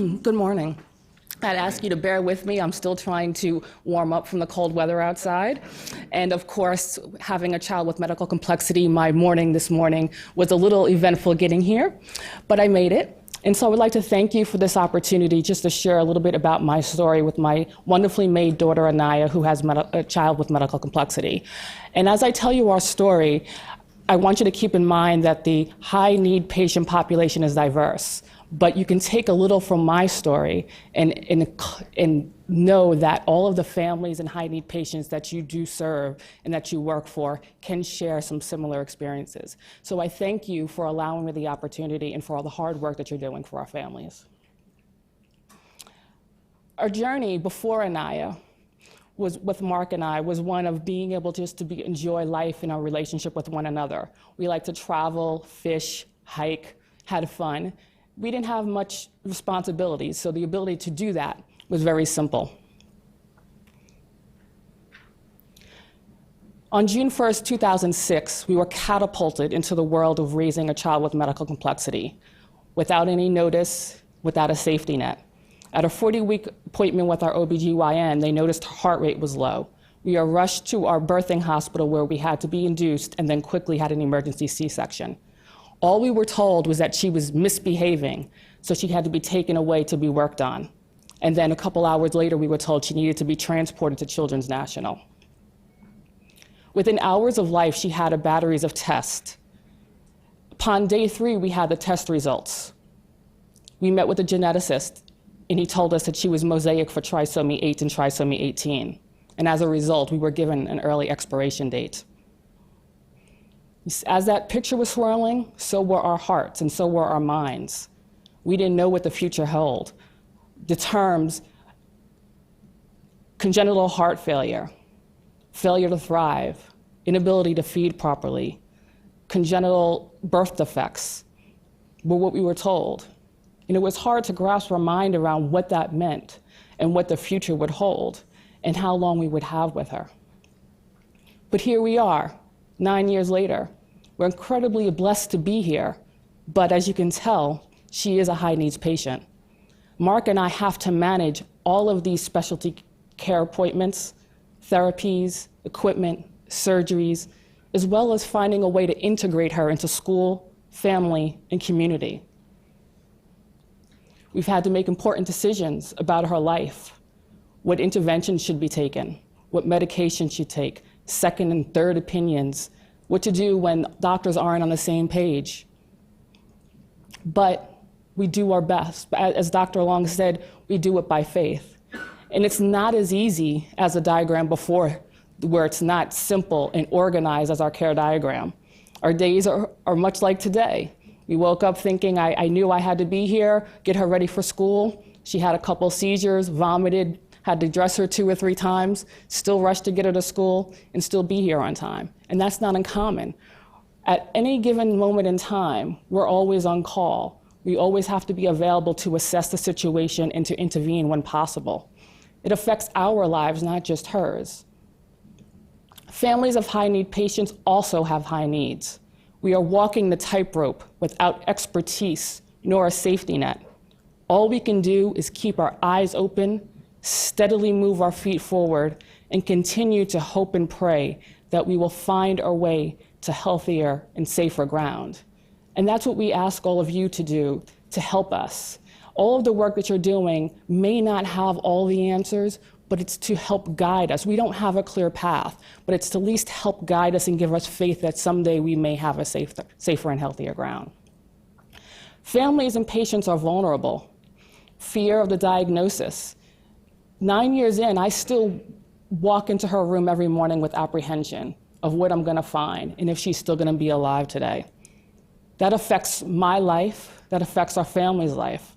Good morning. I'd ask you to bear with me. I'm still trying to warm up from the cold weather outside. And of course, having a child with medical complexity, my morning this morning was a little eventful getting here, but I made it. And so I would like to thank you for this opportunity just to share a little bit about my story with my wonderfully made daughter, Anaya, who has a child with medical complexity. And as I tell you our story, I want you to keep in mind that the high-need patient population is diverse. But you can take a little from my story and know that all of the families and high-need patients that you do serve and that you work for can share some similar experiences. So I thank you for allowing me the opportunity and for all the hard work that you're doing for our families. Our journey before Anaya was with Mark and I was one of being able just to enjoy life in our relationship with one another. We like to travel, fish, hike, had fun. We didn't have much responsibilities, so the ability to do that was very simple. On June 1st, 2006, we were catapulted into the world of raising a child with medical complexity, without any notice, without a safety net. At a 40-week appointment with our OBGYN, they noticed her heart rate was low. We are rushed to our birthing hospital where we had to be induced and then quickly had an emergency C-section. All we were told was that she was misbehaving, so she had to be taken away to be worked on. And then a couple hours later, we were told she needed to be transported to Children's National. Within hours of life, she had a batteries of tests. Upon day 3, we had the test results. We met with a geneticist, and he told us that she was mosaic for trisomy 8 and trisomy 18. And as a result, we were given an early expiration date. As that picture was swirling, so were our hearts and so were our minds. We didn't know what the future held. The terms congenital heart failure, failure to thrive, inability to feed properly, congenital birth defects were what we were told. And it was hard to grasp our mind around what that meant and what the future would hold and how long we would have with her. But here we are. 9 years later, we're incredibly blessed to be here, but as you can tell, she is a high-needs patient. Mark and I have to manage all of these specialty care appointments, therapies, equipment, surgeries, as well as finding a way to integrate her into school, family, and community. We've had to make important decisions about her life, what interventions should be taken, what medication she'd take, second and third opinions, what to do when doctors aren't on the same page. But we do our best. As Dr. Long said, we do it by faith. And it's not as easy as a diagram before, where it's not simple and organized as our care diagram. Our days are much like today. We woke up thinking, I knew I had to be here, get her ready for school. She had a couple seizures, vomited, had to dress her 2 or 3 times, still rush to get her to school, and still be here on time. And that's not uncommon. At any given moment in time, we're always on call. We always have to be available to assess the situation and to intervene when possible. It affects our lives, not just hers. Families of high-need patients also have high needs. We are walking the tightrope without expertise nor a safety net. All we can do is keep our eyes open, steadily move our feet forward, and continue to hope and pray that we will find our way to healthier and safer ground. And that's what we ask all of you to do to help us. All of the work that you're doing may not have all the answers, but it's to help guide us. We don't have a clear path, but it's to at least help guide us and give us faith that someday we may have a safer and healthier ground. Families and patients are vulnerable. Fear of the diagnosis. 9 years in, I still walk into her room every morning with apprehension of what I'm gonna find and if she's still gonna be alive today. That affects my life, that affects our family's life.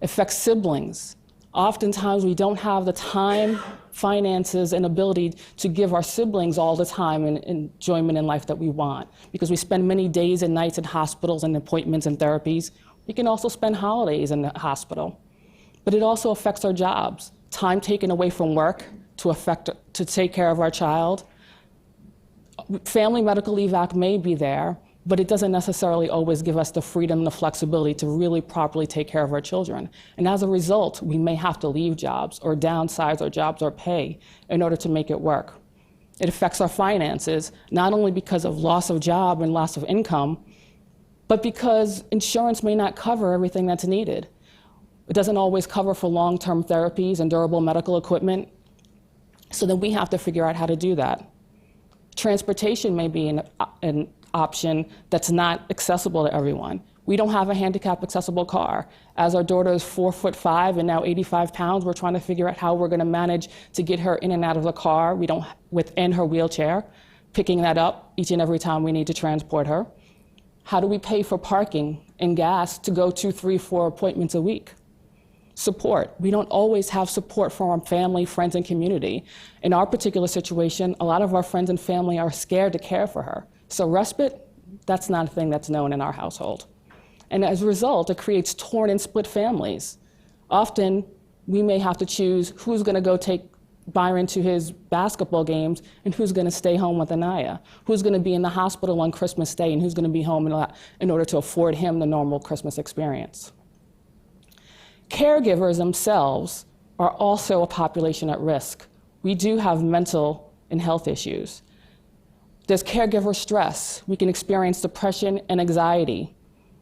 It affects siblings. Oftentimes we don't have the time, finances, and ability to give our siblings all the time and enjoyment in life that we want, because we spend many days and nights in hospitals and appointments and therapies. We can also spend holidays in the hospital. But it also affects our jobs. Time taken away from work to take care of our child. Family Medical Leave Act may be there, but it doesn't necessarily always give us the freedom and the flexibility to really properly take care of our children. And as a result, we may have to leave jobs or downsize our jobs or pay in order to make it work. It affects our finances, not only because of loss of job and loss of income, but because insurance may not cover everything that's needed. It doesn't always cover for long-term therapies and durable medical equipment, so then we have to figure out how to do that. Transportation may be an option that's not accessible to everyone. We don't have a handicap accessible car. As our daughter is 4'5" and now 85 pounds, we're trying to figure out how we're gonna manage to get her in and out of the car within her wheelchair, picking that up each and every time we need to transport her. How do we pay for parking and gas to go 2, 3, 4 appointments a week? Support. We don't always have support from our family, friends, and community. In our particular situation, a lot of our friends and family are scared to care for her. So respite, that's not a thing that's known in our household. And as a result, it creates torn and split families. Often, we may have to choose who's gonna go take Byron to his basketball games and who's gonna stay home with Anaya, who's gonna be in the hospital on Christmas Day and who's gonna be home in order to afford him the normal Christmas experience. Caregivers themselves are also a population at risk. We do have mental and health issues. There's caregiver stress. We can experience depression and anxiety,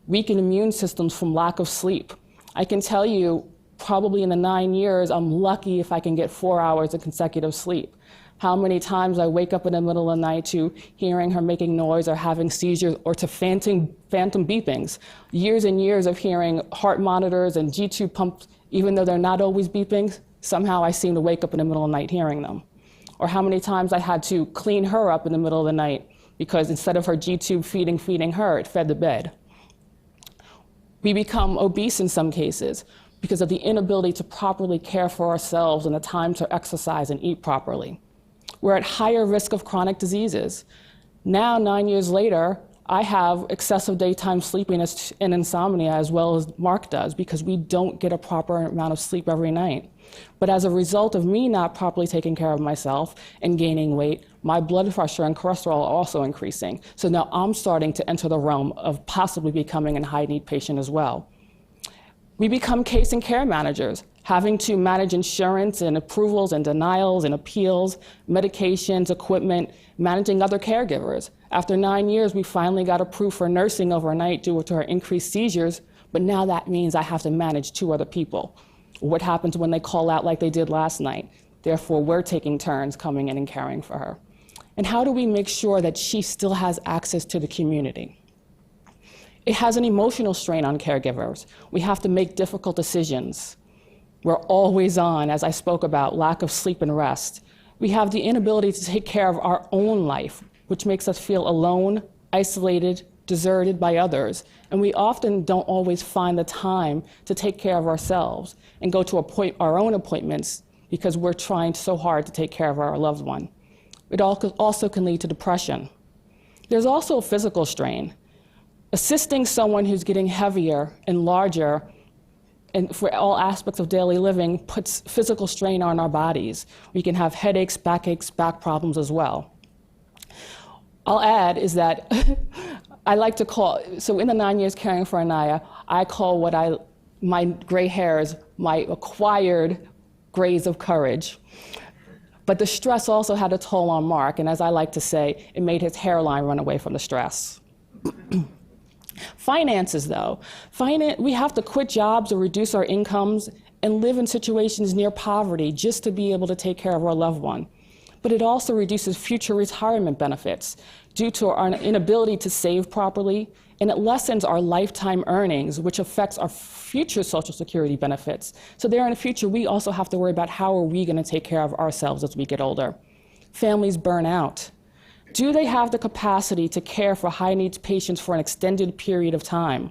weakened immune systems from lack of sleep. I can tell you, probably in the 9 years, I'm lucky if I can get 4 hours of consecutive sleep. How many times I wake up in the middle of the night to hearing her making noise or having seizures or to phantom beepings. Years and years of hearing heart monitors and G-tube pumps, even though they're not always beeping, somehow I seem to wake up in the middle of the night hearing them. Or how many times I had to clean her up in the middle of the night because instead of her G-tube feeding her, it fed the bed. We become obese in some cases because of the inability to properly care for ourselves and the time to exercise and eat properly. We're at higher risk of chronic diseases. Now, 9 years later, I have excessive daytime sleepiness and insomnia as well as Mark does because we don't get a proper amount of sleep every night. But as a result of me not properly taking care of myself and gaining weight, my blood pressure and cholesterol are also increasing. So now I'm starting to enter the realm of possibly becoming a high-need patient as well. We become case and care managers, having to manage insurance and approvals and denials and appeals, medications, equipment, managing other caregivers. After 9 years, we finally got approved for nursing overnight due to her increased seizures, but now that means I have to manage 2 other people. What happens when they call out like they did last night? Therefore, we're taking turns coming in and caring for her. And how do we make sure that she still has access to the community? It has an emotional strain on caregivers. We have to make difficult decisions. We're always on, as I spoke about, lack of sleep and rest. We have the inability to take care of our own life, which makes us feel alone, isolated, deserted by others. And we often don't always find the time to take care of ourselves and go to our own appointments because we're trying so hard to take care of our loved one. It also can lead to depression. There's also a physical strain. Assisting someone who's getting heavier and larger and for all aspects of daily living puts physical strain on our bodies. We can have headaches, back problems as well. I'll add is that I like to call, so in the 9 years caring for Anaya, I call my gray hairs my acquired grays of courage. But the stress also had a toll on Mark, and as I like to say, it made his hairline run away from the stress. Finances, though. We have to quit jobs or reduce our incomes and live in situations near poverty just to be able to take care of our loved one. But it also reduces future retirement benefits due to our inability to save properly, and it lessens our lifetime earnings, which affects our future Social Security benefits. So there in the future, we also have to worry about how are we going to take care of ourselves as we get older. Families burn out. Do they have the capacity to care for high-needs patients for an extended period of time?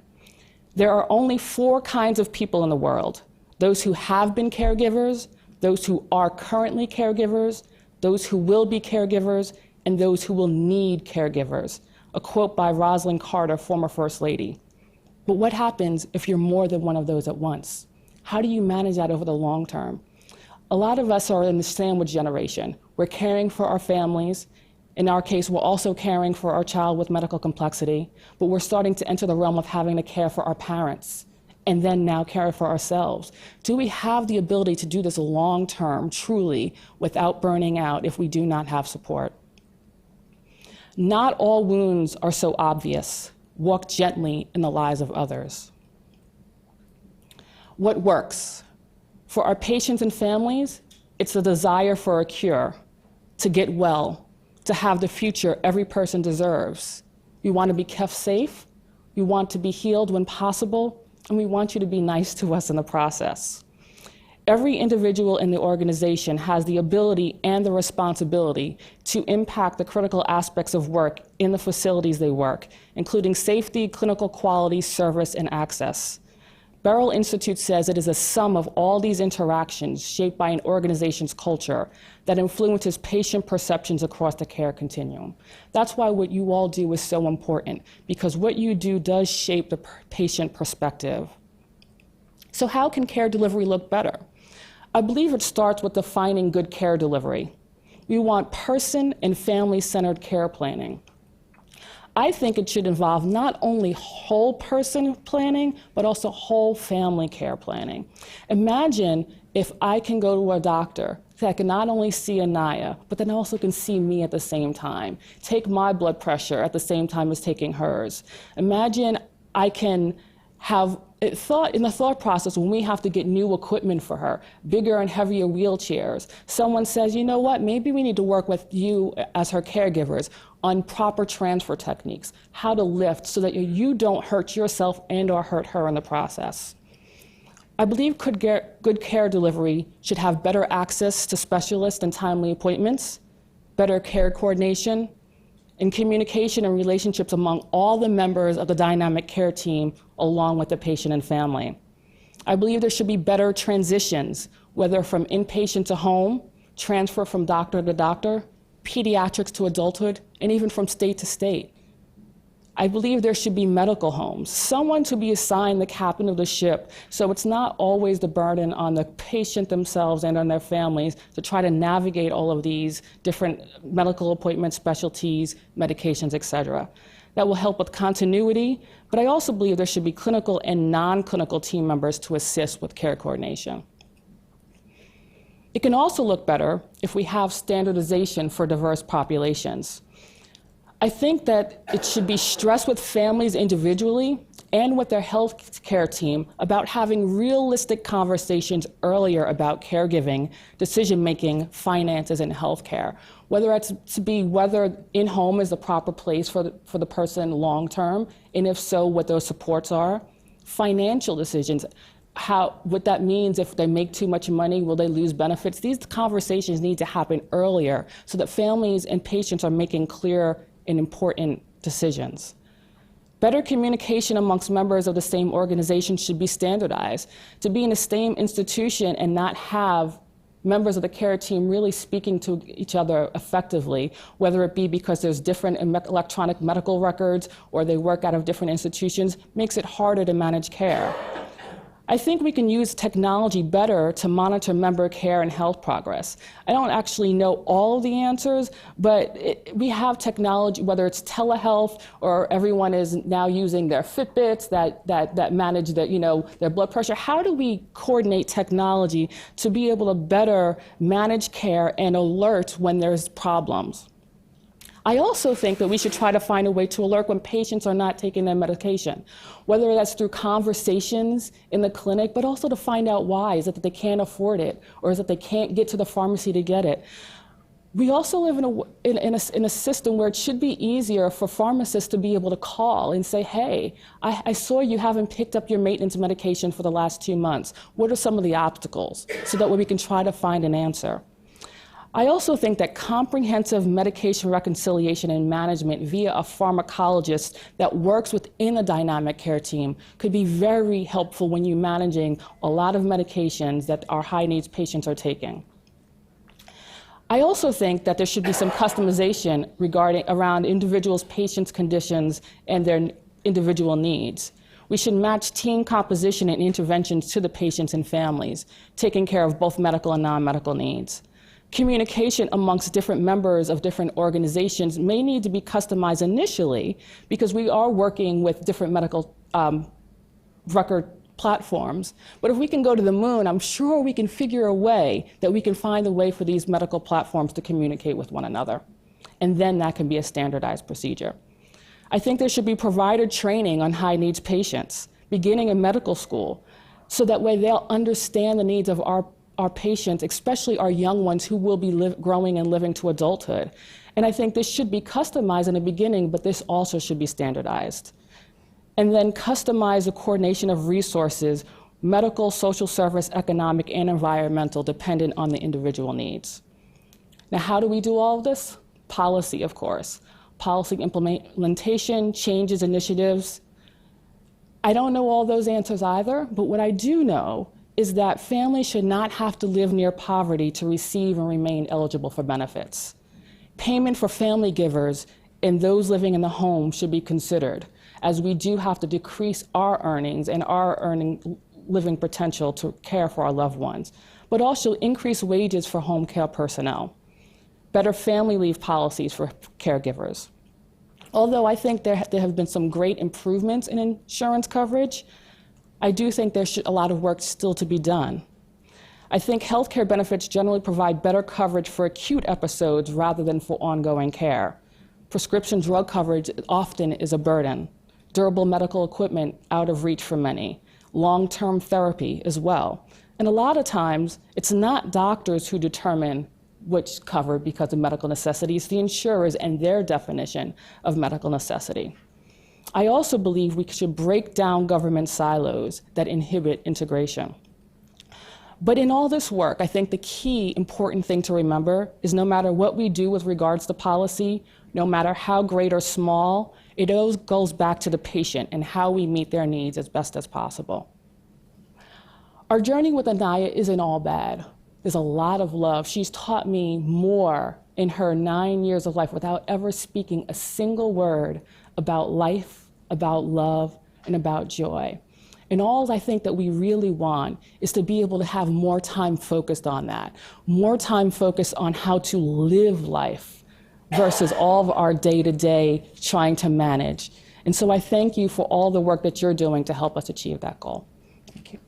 There are only 4 kinds of people in the world: those who have been caregivers, those who are currently caregivers, those who will be caregivers, and those who will need caregivers. A quote by Rosalind Carter, former First Lady. But what happens if you're more than one of those at once? How do you manage that over the long term? A lot of us are in the sandwich generation. We're caring for our families, In our case, we're also caring for our child with medical complexity, but we're starting to enter the realm of having to care for our parents and then now care for ourselves. Do we have the ability to do this long-term, truly, without burning out if we do not have support? Not all wounds are so obvious. Walk gently in the lives of others. What works? For our patients and families, it's the desire for a cure, to get well, to have the future every person deserves. We want to be kept safe, we want to be healed when possible, and we want you to be nice to us in the process. Every individual in the organization has the ability and the responsibility to impact the critical aspects of work in the facilities they work, including safety, clinical quality, service, and access. Beryl Institute says it is a sum of all these interactions shaped by an organization's culture that influences patient perceptions across the care continuum. That's why what you all do is so important, because what you do does shape the patient perspective. So how can care delivery look better? I believe it starts with defining good care delivery. We want person and family-centered care planning. I think it should involve not only whole person planning, but also whole family care planning. Imagine if I can go to a doctor that can not only see Anaya, but then also can see me at the same time, take my blood pressure at the same time as taking hers. Imagine I can have in the thought process when we have to get new equipment for her, bigger and heavier wheelchairs. Someone says, you know what, maybe we need to work with you as her caregivers on proper transfer techniques, how to lift so that you don't hurt yourself and or hurt her in the process. I believe good care delivery should have better access to specialists and timely appointments, better care coordination, and communication and relationships among all the members of the dynamic care team, along with the patient and family. I believe there should be better transitions, whether from inpatient to home, transfer from doctor to doctor, pediatrics to adulthood, and even from state to state. I believe there should be medical homes, someone to be assigned the captain of the ship, so it's not always the burden on the patient themselves and on their families to try to navigate all of these different medical appointments, specialties, medications, et cetera. That will help with continuity, but I also believe there should be clinical and non-clinical team members to assist with care coordination. It can also look better if we have standardization for diverse populations. I think that it should be stressed with families individually and with their health care team about having realistic conversations earlier about caregiving, decision-making, finances, and healthcare. Whether in-home is the proper place for the person long-term, and if so, what those supports are. Financial decisions, what that means if they make too much money, will they lose benefits? These conversations need to happen earlier so that families and patients are making clear and important decisions. Better communication amongst members of the same organization should be standardized. To be in the same institution and not have members of the care team really speaking to each other effectively, whether it be because there's different electronic medical records or they work out of different institutions, makes it harder to manage care. I think we can use technology better to monitor member care and health progress. I don't actually know all of the answers, but we have technology, whether it's telehealth or everyone is now using their Fitbits that manage their blood pressure. How do we coordinate technology to be able to better manage care and alert when there's problems? I also think that we should try to find a way to alert when patients are not taking their medication, whether that's through conversations in the clinic, but also to find out why. Is it that they can't afford it, or is it they can't get to the pharmacy to get it? We also live in a system where it should be easier for pharmacists to be able to call and say, hey, I saw you haven't picked up your maintenance medication for the last 2 months. What are some of the obstacles? So that way we can try to find an answer. I also think that comprehensive medication reconciliation and management via a pharmacologist that works within the dynamic care team could be very helpful when you're managing a lot of medications that our high needs patients are taking. I also think that there should be some customization around individuals' patients' conditions and their individual needs. We should match team composition and interventions to the patients and families, taking care of both medical and non-medical needs. Communication amongst different members of different organizations may need to be customized initially because we are working with different medical record platforms. But if we can go to the moon, I'm sure we can figure a way that we can find a way for these medical platforms to communicate with one another. And then that can be a standardized procedure. I think there should be provider training on high needs patients, beginning in medical school, so that way they'll understand the needs of our patients, especially our young ones who will be growing and living to adulthood. And I think this should be customized in the beginning, but this also should be standardized. And then customize the coordination of resources, medical, social service, economic, and environmental, dependent on the individual needs. Now, how do we do all of this? Policy, of course. Policy implementation, changes, initiatives. I don't know all those answers either, but what I do know is that families should not have to live near poverty to receive and remain eligible for benefits. Payment for family givers and those living in the home should be considered, as we do have to decrease our earnings and our living potential to care for our loved ones, but also increase wages for home care personnel, better family leave policies for caregivers. Although I think there have been some great improvements in insurance coverage, I do think there's a lot of work still to be done. I think healthcare benefits generally provide better coverage for acute episodes rather than for ongoing care. Prescription drug coverage often is a burden. Durable medical equipment out of reach for many. Long-term therapy as well. And a lot of times, it's not doctors who determine what's covered because of medical necessity, it's the insurers and their definition of medical necessity. I also believe we should break down government silos that inhibit integration. But in all this work, I think the key important thing to remember is no matter what we do with regards to policy, no matter how great or small, it always goes back to the patient and how we meet their needs as best as possible. Our journey with Anaya isn't all bad. There's a lot of love. She's taught me more in her 9 years of life without ever speaking a single word about life, about love, and about joy. And all I think that we really want is to be able to have more time focused on that, more time focused on how to live life versus all of our day-to-day trying to manage. And so I thank you for all the work that you're doing to help us achieve that goal. Thank you.